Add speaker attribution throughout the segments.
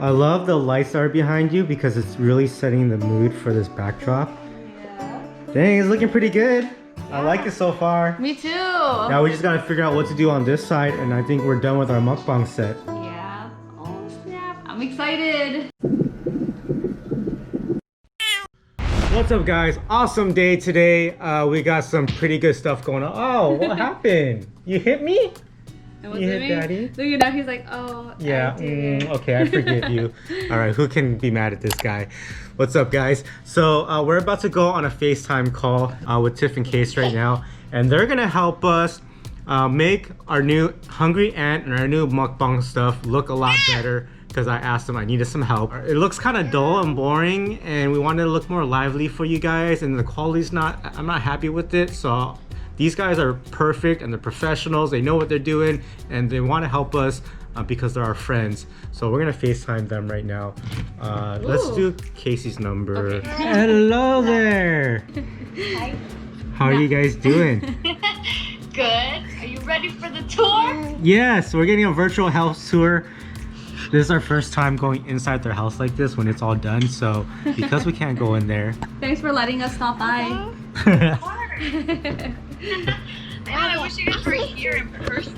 Speaker 1: I love the lights that are behind you because it's really setting the mood for this backdrop.
Speaker 2: Yeah.
Speaker 1: Dang, it's looking pretty good. I like it so far.
Speaker 2: Me too.
Speaker 1: Now we just gotta figure out what to do on this side, and I think we're done with our mukbang set.
Speaker 2: Yeah. Oh snap! I'm excited.
Speaker 1: What's up, guys? Awesome day today. We got some pretty good stuff going on. Oh, what happened? You hit me? You hit Daddy?
Speaker 2: Look at that. He's like, oh.
Speaker 1: Yeah. Okay, I forgive you. All right, who can be mad at this guy? What's up, guys? So we're about to go on a FaceTime call with Tiff Case right now, and they're gonna help us make our new Hungry Ant and our new mukbang stuff look a lot better. Because I asked them, I needed some help. It looks kind of dull and boring, and we wanted to look more lively for you guys, and the quality's I'm not happy with it. So these guys are perfect and they're professionals. They know what they're doing, and they want to help us because they're our friends. So we're gonna FaceTime them right now. Let's do Casey's number.
Speaker 2: Okay.
Speaker 1: Hello there.
Speaker 3: Hi.
Speaker 1: How are you guys doing?
Speaker 3: Good. Are you ready for the tour?
Speaker 1: Yes, we're getting a virtual house tour. This is our first time going inside their house like this when it's all done, so because we can't go in there.
Speaker 2: Thanks for letting us stop by.
Speaker 3: Man, I wish you guys were here in person.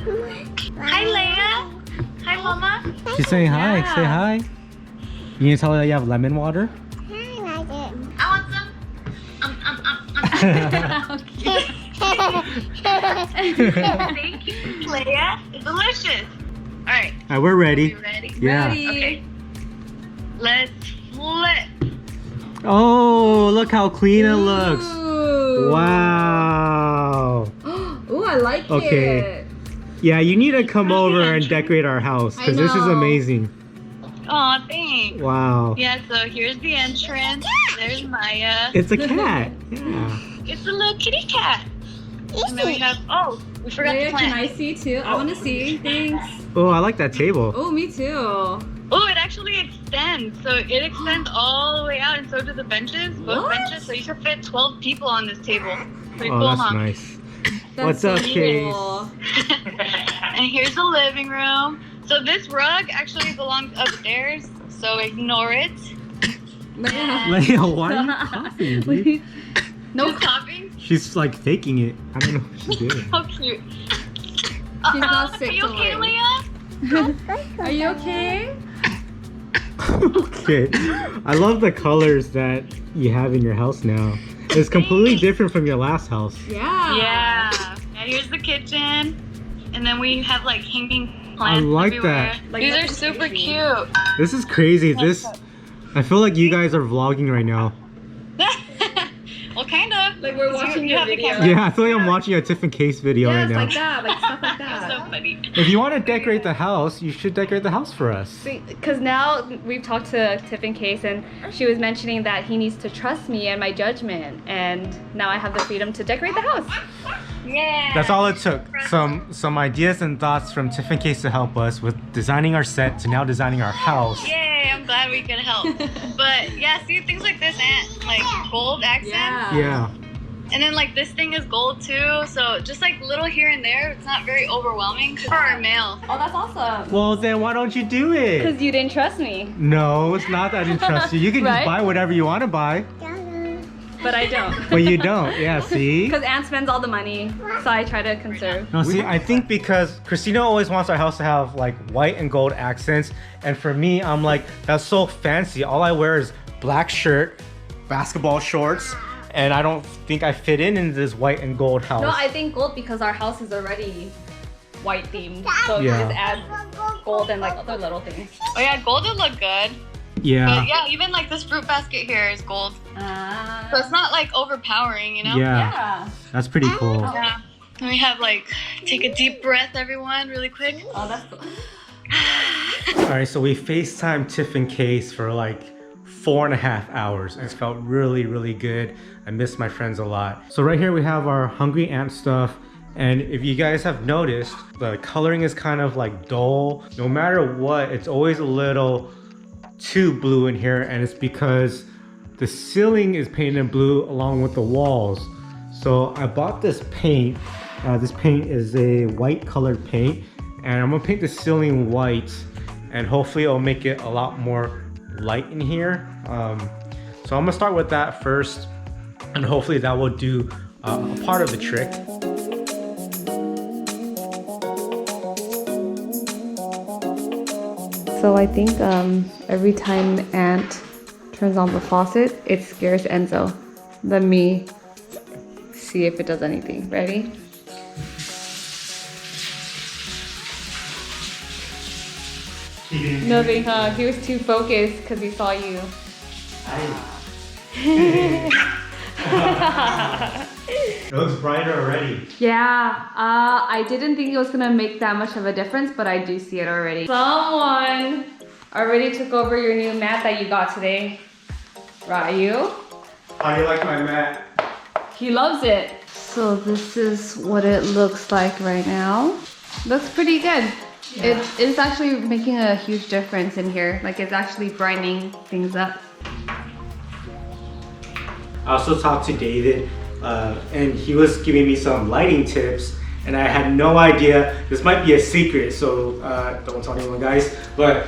Speaker 3: Hi, Leia. Hi, Mama.
Speaker 1: She's saying hi.
Speaker 2: Yeah.
Speaker 1: Say hi. You need to tell her that you have lemon water?
Speaker 3: I want some. Thank you, Leia. It's delicious. All right.
Speaker 1: Alright, we're ready.
Speaker 3: You ready?
Speaker 1: Yeah.
Speaker 2: Ready.
Speaker 3: Okay. Let's flip.
Speaker 1: Oh, look how clean it looks.
Speaker 2: Ooh.
Speaker 1: Wow.
Speaker 2: Ooh, I like
Speaker 1: Okay.
Speaker 2: it.
Speaker 1: Yeah, you need to come over and decorate our house because this is
Speaker 2: know.
Speaker 1: amazing.
Speaker 3: Aw, thanks.
Speaker 1: Wow.
Speaker 3: Yeah, so here's the entrance. There's Maya.
Speaker 1: It's a cat. Yeah.
Speaker 3: It's a little kitty cat. And then we have, we forgot
Speaker 2: Leia,
Speaker 3: the
Speaker 2: can
Speaker 3: plant.
Speaker 2: I see too? I want to see. Thanks.
Speaker 1: Oh, I like that table.
Speaker 2: Oh, me too.
Speaker 3: Oh, it actually extends. So it extends all the way out, and so do the benches, both
Speaker 2: What?
Speaker 3: benches. So you can fit 12 people on this table. Pretty
Speaker 1: Oh,
Speaker 3: cool,
Speaker 1: that's
Speaker 3: huh?
Speaker 1: nice.
Speaker 2: That's
Speaker 1: What's
Speaker 2: so
Speaker 1: up, Case?
Speaker 2: cool.
Speaker 3: And here's the living room. So this rug actually belongs upstairs, so ignore it.
Speaker 2: Leia.
Speaker 1: Leia, why are you coughing, dude?
Speaker 2: No
Speaker 3: Just coughing.
Speaker 1: She's like faking it. I don't know what she's doing.
Speaker 3: How cute.
Speaker 2: She's not sick,
Speaker 3: Are you
Speaker 2: don't
Speaker 3: okay,
Speaker 2: worry.
Speaker 3: Leia?
Speaker 2: Are you okay?
Speaker 1: Okay. I love the colors that you have in your house now. It's completely different from your last house.
Speaker 2: Yeah.
Speaker 3: Yeah. And here's the kitchen. And then we have like hanging plants
Speaker 1: like
Speaker 3: everywhere.
Speaker 1: that.
Speaker 2: Like,
Speaker 3: These are
Speaker 2: that's
Speaker 3: super
Speaker 2: crazy.
Speaker 3: cute.
Speaker 1: This is crazy. I feel like you guys are vlogging right now.
Speaker 3: Well, kind of.
Speaker 2: Like we're watching
Speaker 3: you
Speaker 2: your
Speaker 3: have the
Speaker 2: video.
Speaker 3: camera.
Speaker 1: Yeah, I feel like I'm watching a Tiff Case video
Speaker 2: Yeah,
Speaker 1: right
Speaker 2: it's
Speaker 1: now.
Speaker 2: like that, like stuff like
Speaker 3: That's
Speaker 2: that.
Speaker 3: so funny.
Speaker 1: If you want to decorate the house, you should decorate the house for us.
Speaker 2: Because now we've talked to Tiff Case, and she was mentioning that he needs to trust me and my judgment, and now I have the freedom to decorate the house.
Speaker 3: Yeah.
Speaker 1: That's all it took. Some ideas and thoughts from Tiff Case to help us with designing our set to now designing our house.
Speaker 3: Yay, I'm glad we could help. But yeah, see things like this and like gold accents.
Speaker 2: Yeah.
Speaker 1: Yeah.
Speaker 3: And then like this thing is gold too. So just like little here and there, it's not very overwhelming for our mail.
Speaker 2: Oh, that's awesome.
Speaker 1: Well, then why don't you do it?
Speaker 2: Because you didn't trust me,
Speaker 1: No, it's not that I didn't trust you. You can just
Speaker 2: Right?
Speaker 1: buy whatever you want to buy.
Speaker 2: but I don't.
Speaker 1: But you don't. Yeah, see?
Speaker 2: Because Aunt spends all the money, so I try to conserve.
Speaker 1: No, see, I think because Christina always wants our house to have like white and gold accents. And for me, I'm like, that's so fancy. All I wear is black shirt, basketball shorts, and I don't think I fit in this white and gold house.
Speaker 2: No, I think gold because our house is already white themed. So you
Speaker 1: Yeah.
Speaker 2: just add gold and like other little things.
Speaker 3: Oh yeah, gold would look good.
Speaker 1: Yeah.
Speaker 3: But yeah, even like this fruit basket here is gold. So it's not like overpowering, you know?
Speaker 1: Yeah.
Speaker 2: Yeah.
Speaker 1: That's pretty cool.
Speaker 3: Yeah. And we have like, take a deep breath, everyone, really quick.
Speaker 2: Oh, that's cool.
Speaker 1: All right, so we FaceTimed Tiff Case for like 4.5 hours. It's felt really, really good. I miss my friends a lot. So right here we have our Hungry Ant stuff. And if you guys have noticed, the coloring is kind of like dull. No matter what, it's always a little too blue in here, and it's because the ceiling is painted blue along with the walls. So I bought this paint. This paint is a white colored paint, and I'm gonna paint the ceiling white, and hopefully it'll make it a lot more light in here. So I'm gonna start with that first, and hopefully that will do a part of the trick.
Speaker 2: So I think every time Ant turns on the faucet, it scares Enzo. Let me see if it does anything. Ready? Nothing, huh? He was too focused because he saw you.
Speaker 1: It looks brighter already.
Speaker 2: Yeah, I didn't think it was gonna make that much of a difference, but I do see it already. Someone already took over your new mat that you got today. Ryu?
Speaker 1: How do you like my mat?
Speaker 2: He loves it. So this is what it looks like right now. Looks pretty good. Yeah. It's actually making a huge difference in here. Like it's actually brightening things up.
Speaker 1: I also talked to David and he was giving me some lighting tips, and I had no idea. This might be a secret, so don't tell anyone, guys. But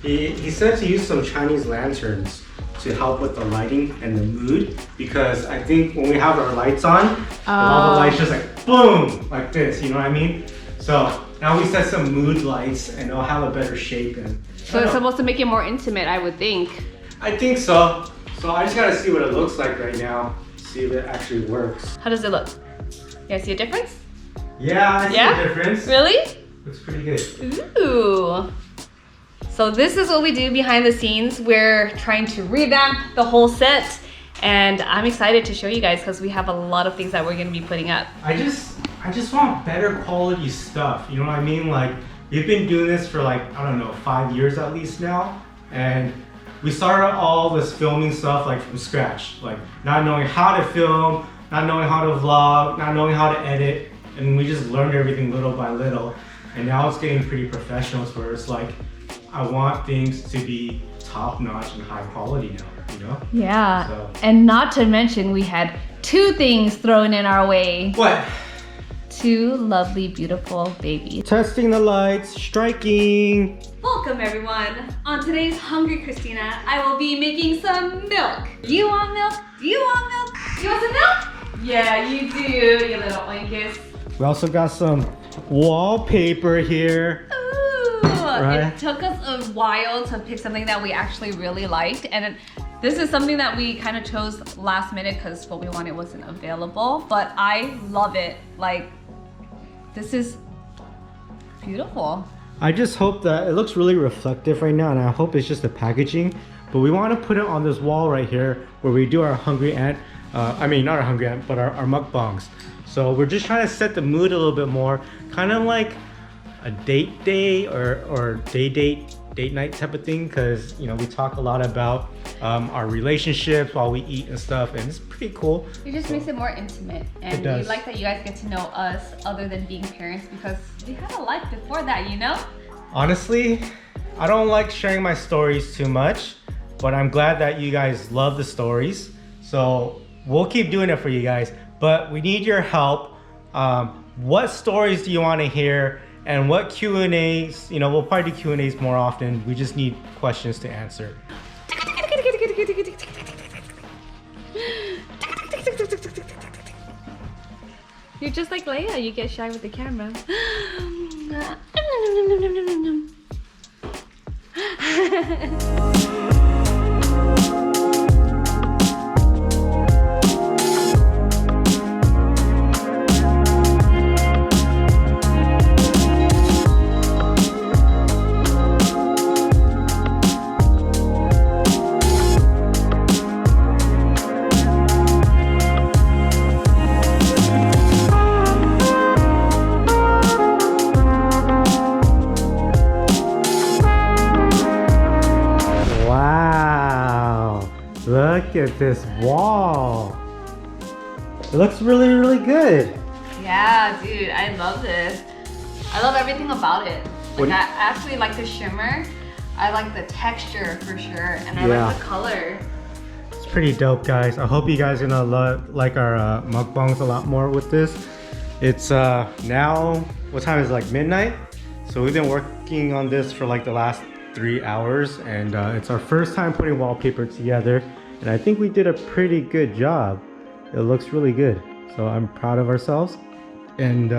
Speaker 1: he said to use some Chinese lanterns to help with the lighting and the mood, because I think when we have our lights on, all the lights just like boom, like this, you know what I mean? So now we set some mood lights and it'll have a better shape. And
Speaker 2: so it's supposed to make it more intimate, I would think.
Speaker 1: I think so. So I just gotta see what it looks like right now, see if it actually works.
Speaker 2: How does it look? You guys see a difference?
Speaker 1: Yeah, I see a difference.
Speaker 2: Really?
Speaker 1: Looks pretty good.
Speaker 2: Ooh. So this is what we do behind the scenes. We're trying to revamp the whole set, and I'm excited to show you guys because we have a lot of things that we're gonna be putting up.
Speaker 1: I just want better quality stuff, you know what I mean? Like, we've been doing this for like, I don't know, 5 years at least now, and we started all this filming stuff like from scratch, like not knowing how to film, not knowing how to vlog, not knowing how to edit, and we just learned everything little by little. And now it's getting pretty professional, where it's like, I want things to be top notch and high quality now, you know?
Speaker 2: Yeah,
Speaker 1: so.
Speaker 2: And not to mention we had 2 things thrown in our way.
Speaker 1: What?
Speaker 2: 2 lovely, beautiful babies.
Speaker 1: Testing the lights, striking.
Speaker 2: Welcome everyone. On today's Hungry Christina, I will be making some milk. You want milk? Do you want milk? You want some milk? Yeah, you do, you little oinkus.
Speaker 1: We also got some wallpaper here.
Speaker 2: Ooh,
Speaker 1: right?
Speaker 2: It took us a while to pick something that we actually really liked, and this is something that we kind of chose last minute because what we wanted wasn't available, but I love it. Like, this is beautiful.
Speaker 1: I just hope that it looks really reflective right now, and I hope it's just the packaging, but we want to put it on this wall right here where we do our Hungry Ant, I mean not our Hungry Ant, but our mukbangs. So we're just trying to set the mood a little bit more, kind of like a date day or date night type of thing, because you know we talk a lot about our relationships while we eat and stuff, and it's pretty cool.
Speaker 2: It just makes it more intimate, and we like that you guys get to know us other than being parents, because we had a life before that, you know?
Speaker 1: Honestly, I don't like sharing my stories too much, but I'm glad that you guys love the stories, so we'll keep doing it for you guys, but we need your help. What stories do you want to hear? And what Q&As, you know, we'll probably do Q&As more often. We just need questions to answer.
Speaker 2: You're just like Leia, you get shy with the camera.
Speaker 1: Look at this wall. It looks really, really good.
Speaker 2: Yeah, dude, I love this. I love everything about it. Like, I actually like the shimmer. I like the texture for sure, and I like the color.
Speaker 1: It's pretty dope, guys. I hope you guys are gonna like our mukbangs a lot more with this. It's now, what time is it, like midnight? So we've been working on this for like the last 3 hours, and it's our first time putting wallpaper together, and I think we did a pretty good job. It looks really good, so I'm proud of ourselves. And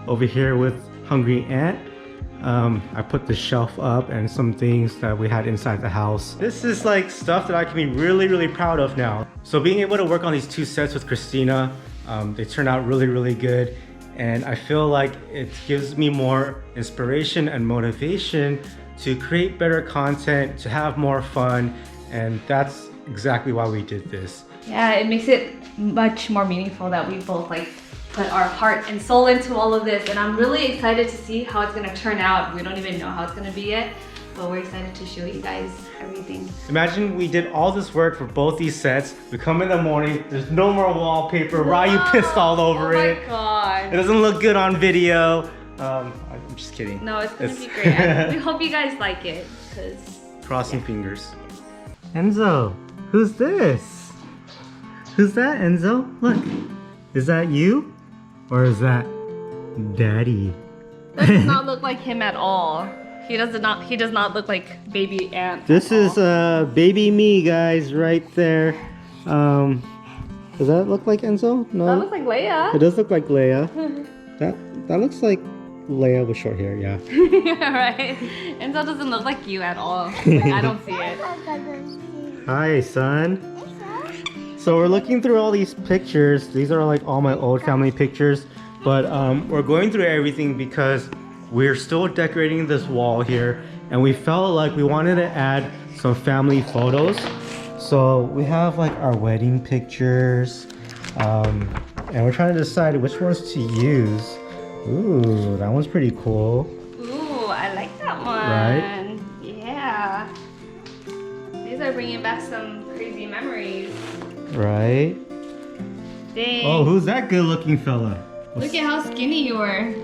Speaker 1: over here with Hungry Ant, I put the shelf up and some things that we had inside the house. This is like stuff that I can be really proud of now. So being able to work on these 2 sets with Christina, they turned out really good, and I feel like it gives me more inspiration and motivation to create better content, to have more fun, and that's exactly why we did this.
Speaker 2: Yeah, it makes it much more meaningful that we both like put our heart and soul into all of this, and I'm really excited to see how it's gonna turn out. We don't even know how it's gonna be yet, but we're excited to show you guys everything.
Speaker 1: Imagine we did all this work for both these sets. We come in the morning, there's no more wallpaper. Ryu pissed all over it.
Speaker 2: Oh my god.
Speaker 1: It doesn't look good on video. I'm just kidding.
Speaker 2: No, it's gonna be great. We hope you guys like it, because
Speaker 1: crossing fingers. Enzo, who's this? Who's that, Enzo? Look, is that you? Or is that Daddy?
Speaker 2: that does not look like him at all. He does not look like baby Ant.
Speaker 1: This is baby me, guys, right there. Does that look like Enzo? No.
Speaker 2: That looks like Leia.
Speaker 1: It does look like Leia. that looks like Leia with short hair, yeah.
Speaker 2: Yeah, right. Enzo doesn't look like you at all. Like, I don't see it.
Speaker 1: Hi, son. So we're looking through all these pictures. These are like all my old family pictures, but we're going through everything because we're still decorating this wall here, and we felt like we wanted to add some family photos. So we have like our wedding pictures, and we're trying to decide which ones to use. Ooh, that one's pretty cool.
Speaker 2: Ooh, I like that one.
Speaker 1: Right?
Speaker 2: Yeah. These are bringing back some crazy memories.
Speaker 1: Right?
Speaker 2: Dang.
Speaker 1: Oh, who's that good-looking fella?
Speaker 2: Look at how skinny you were.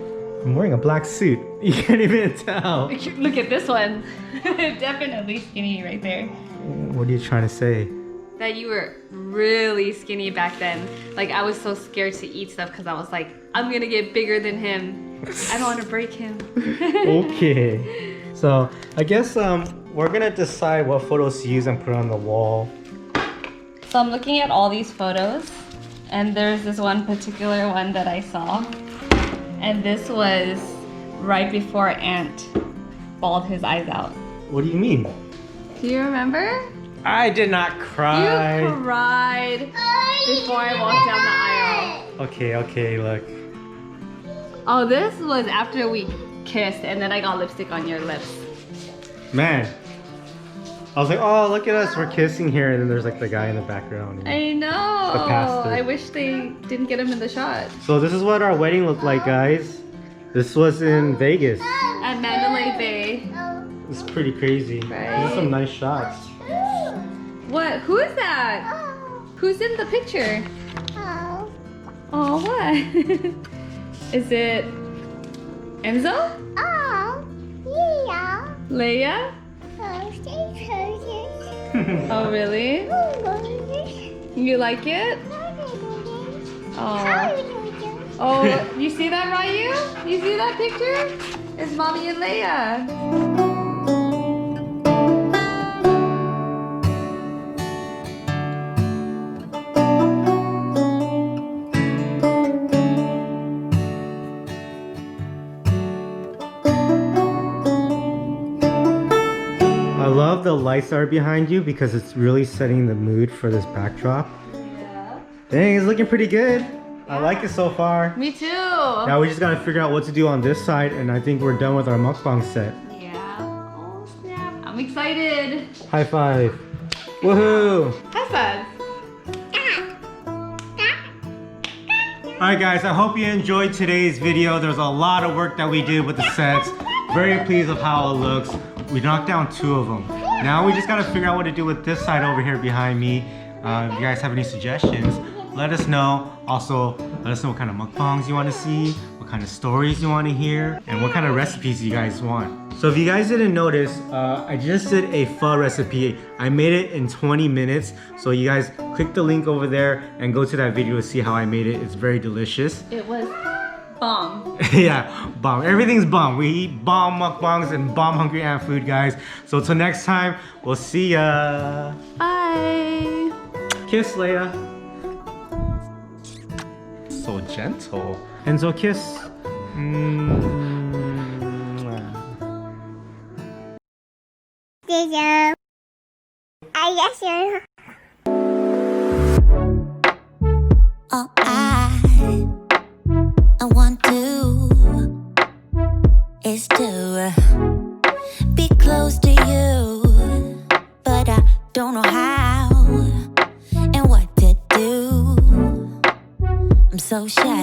Speaker 1: I'm wearing a black suit. You can't even tell.
Speaker 2: Look at this one. Definitely skinny right there.
Speaker 1: What are you trying to say?
Speaker 2: That you were really skinny back then. Like, I was so scared to eat stuff because I was like, I'm gonna get bigger than him. I don't want to break him.
Speaker 1: Okay. So I guess we're gonna decide what photos to use and put on the wall.
Speaker 2: So I'm looking at all these photos, and there's this one particular one that I saw, and this was right before Ant bawled his eyes out.
Speaker 1: What do you mean?
Speaker 2: Do you remember?
Speaker 1: I did not cry.
Speaker 2: You cried before I walked down the aisle.
Speaker 1: Okay, look.
Speaker 2: Oh, this was after we kissed, and then I got lipstick on your lips.
Speaker 1: Man. I was like, oh, look at us, we're kissing here, and then there's like the guy in the background.
Speaker 2: I know.
Speaker 1: The pastor.
Speaker 2: I wish they didn't get him in the shot.
Speaker 1: So this is what our wedding looked like, guys. This was in Vegas.
Speaker 2: At Mandalay Bay.
Speaker 1: It's pretty crazy.
Speaker 2: Right.
Speaker 1: These are some nice shots.
Speaker 2: What? Who is that? Who's in the picture? Oh, what? Is it Enzo? Leia? Oh, really? You like it? Oh. Oh, you see that, Ryu? You see that picture? It's Mommy and Leia.
Speaker 1: I love the lights that are behind you because it's really setting the mood for this backdrop.
Speaker 2: Yeah.
Speaker 1: Dang, it's looking pretty good. I like it so far.
Speaker 2: Me too.
Speaker 1: Now we just gotta figure out what to do on this side, and I think we're done with our mukbang set.
Speaker 2: Yeah. Oh snap! I'm excited.
Speaker 1: High five. Woohoo!
Speaker 2: High five.
Speaker 1: Alright guys, I hope you enjoyed today's video. There's a lot of work that we did with the sets. Very pleased with how it looks. We knocked down 2 of them. Now we just gotta figure out what to do with this side over here behind me. If you guys have any suggestions, let us know. Also, let us know what kind of mukbangs you want to see, what kind of stories you want to hear, and what kind of recipes you guys want. So if you guys didn't notice, I just did a pho recipe. I made it in 20 minutes. So you guys click the link over there and go to that video to see how I made it. It's very delicious.
Speaker 2: It was bomb.
Speaker 1: Yeah, bomb. Everything's bomb. We eat bomb mukbangs and bomb hungry ant food, guys. So till next time, we'll see ya.
Speaker 2: Bye.
Speaker 1: Kiss, Leia. So gentle. Enzo, kiss.
Speaker 4: All I want to is to be close to you, but I don't know how and what to do. I'm so shy.